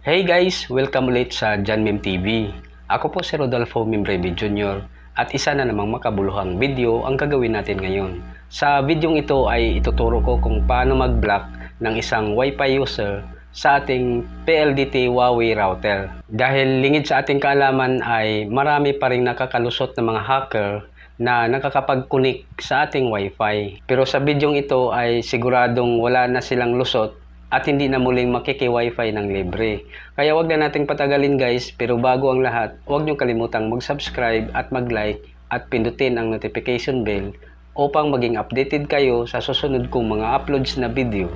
Hey guys! Welcome ulit sa John Meme TV. Ako po si Rodolfo Membreve Jr. at isa na namang makabuluhang video ang gagawin natin ngayon. Sa videong ito ay ituturo ko kung paano mag-block ng isang Wi-Fi user sa ating PLDT Huawei router. Dahil lingid sa ating kaalaman ay marami pa ring nakakalusot na mga hacker na nakakapag-connect sa ating Wi-Fi. Pero sa videong ito ay siguradong wala na silang lusot at hindi na muling makiki-wifi ng libre. Kaya wag na nating patagalin guys, pero bago ang lahat, huwag nyo kalimutang mag-subscribe at mag-like at pindutin ang notification bell upang maging updated kayo sa susunod kong mga uploads na video.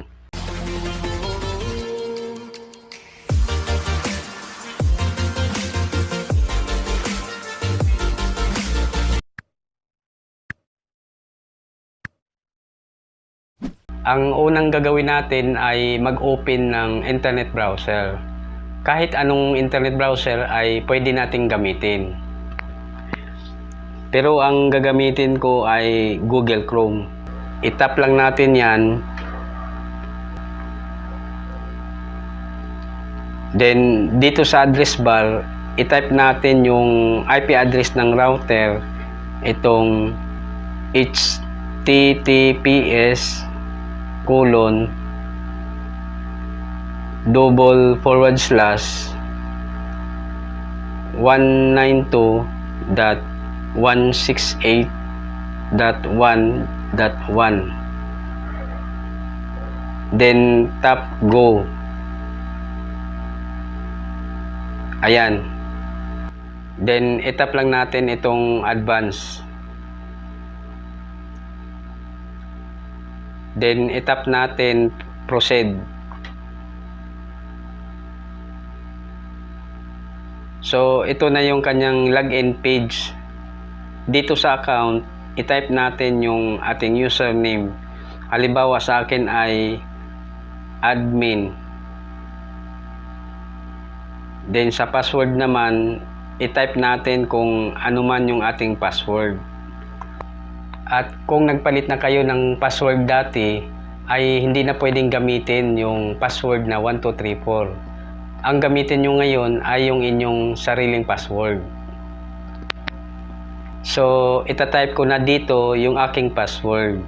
Ang unang gagawin natin ay mag-open ng internet browser. Kahit anong internet browser ay pwede nating gamitin. Pero ang gagamitin ko ay Google Chrome. I-tap lang natin yan. Then dito sa address bar, i-type natin yung IP address ng router. Itong https://192.168.1.1. Then tap go. Ayan. Then itap lang natin itong advance. Then itap natin proceed. So ito na yung kanyang login page. Dito sa account, i-type natin yung ating username. Halimbawa sa akin ay admin. Then sa password naman, i-type natin kung ano man yung ating password. At kung nagpalit na kayo ng password dati, ay hindi na pwedeng gamitin yung password na 1234. Ang gamitin nyo ngayon ay yung inyong sariling password. So, itatype ko na dito yung aking password.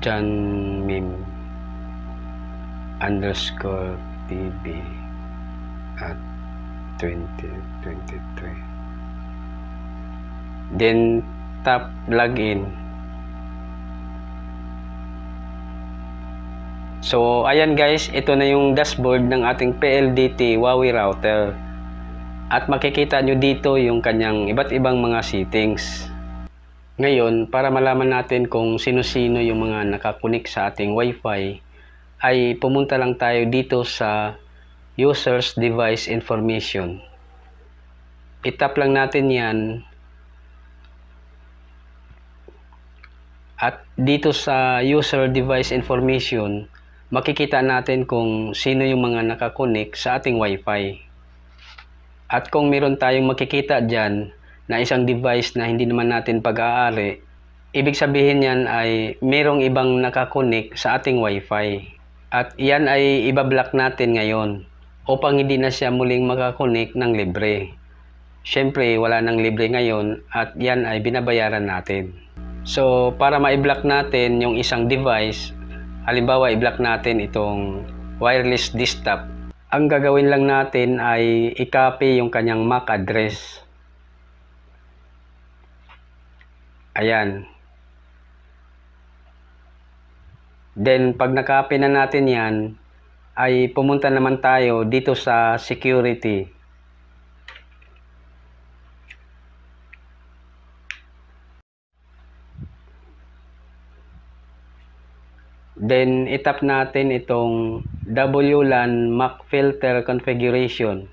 JohnMeme_TV at 2023. Then tap login. So ayan guys, ito na yung dashboard ng ating PLDT Huawei router. At makikita nyo dito yung kanyang iba't ibang mga settings. Ngayon, para malaman natin kung sino-sino yung mga nakakunik sa ating Wi-Fi, ay pumunta lang tayo dito sa Users Device Information. I-tap lang natin yan. At dito sa User Device Information, makikita natin kung sino yung mga nakakunik sa ating Wi-Fi. At kung meron tayong makikita dyan na isang device na hindi naman natin pag-aari, ibig sabihin yan ay merong ibang nakakunik sa ating Wi-Fi. At yan ay ibablock natin ngayon upang hindi na siya muling makakunik ng libre. Siyempre, wala nang libre ngayon at yan ay binabayaran natin. So, para ma-block natin yung isang device, halimbawa, i-block natin itong wireless desktop. Ang gagawin lang natin ay i-copy yung kanyang MAC address. Ayan. Then, pag na-copy na natin yan, ay pumunta naman tayo dito sa security. Then, itap natin itong WLAN MAC filter configuration.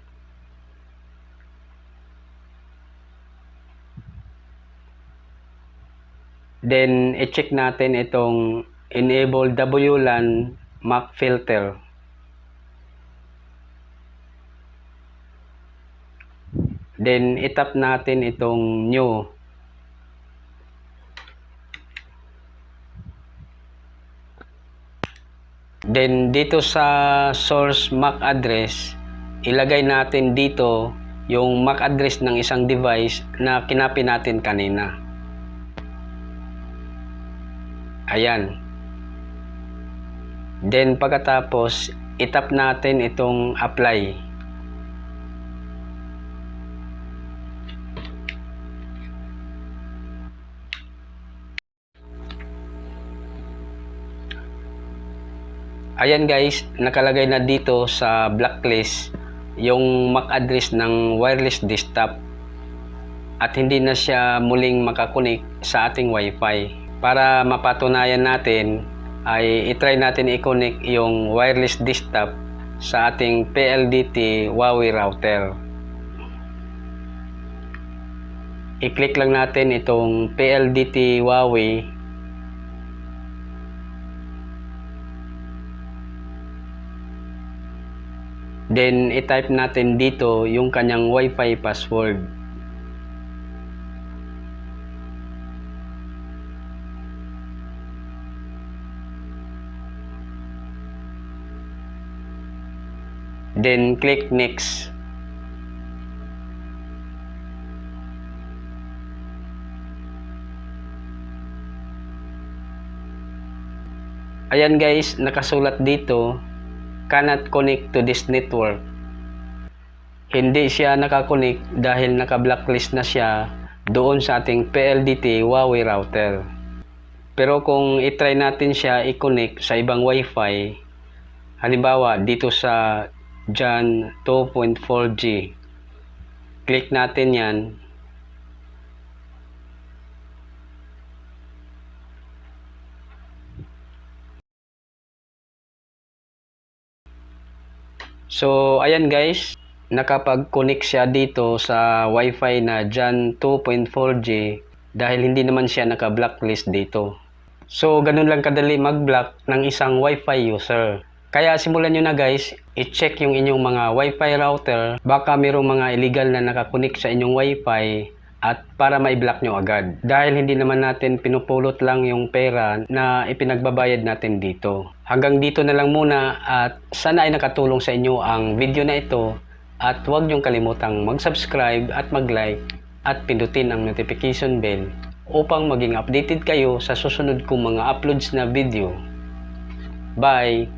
Then, i-check natin itong enable WLAN MAC filter. Then, itap natin itong new. Then dito sa source MAC address, ilagay natin dito yung MAC address ng isang device na kinopy natin kanina. Ayan. Then pagkatapos, itap natin itong apply. Ayan guys, nakalagay na dito sa blacklist yung MAC address ng wireless desktop at hindi na siya muling makakunik sa ating Wi-Fi. Para mapatunayan natin ay itry natin i-connect yung wireless desktop sa ating PLDT Huawei router. I-click lang natin itong PLDT Huawei. Then, i-type natin dito yung kanyang Wi-Fi password. Then, click next. Ayan guys, nakasulat dito, cannot connect to this network. Hindi siya nakakonek dahil naka-blacklist na siya doon sa ating PLDT Huawei router. Pero kung i-try natin siya i-connect sa ibang Wi-Fi, halimbawa dito sa Jan 2.4G, click natin yan. So, ayan guys, nakapag-connect siya dito sa Wi-Fi na Jan 2.4G dahil hindi naman siya naka-blacklist dito. So, ganun lang kadali mag-block ng isang Wi-Fi user. Kaya simulan nyo na guys, i-check yung inyong mga Wi-Fi router, baka mayroong mga illegal na nakakonek sa inyong Wi-Fi at para ma-block nyo agad. Dahil hindi naman natin pinupulot lang yung pera na ipinagbabayad natin dito. Hanggang dito na lang muna at sana ay nakatulong sa inyo ang video na ito at huwag nyong kalimutang mag-subscribe at mag-like at pindutin ang notification bell upang maging updated kayo sa susunod kong mga uploads na video. Bye!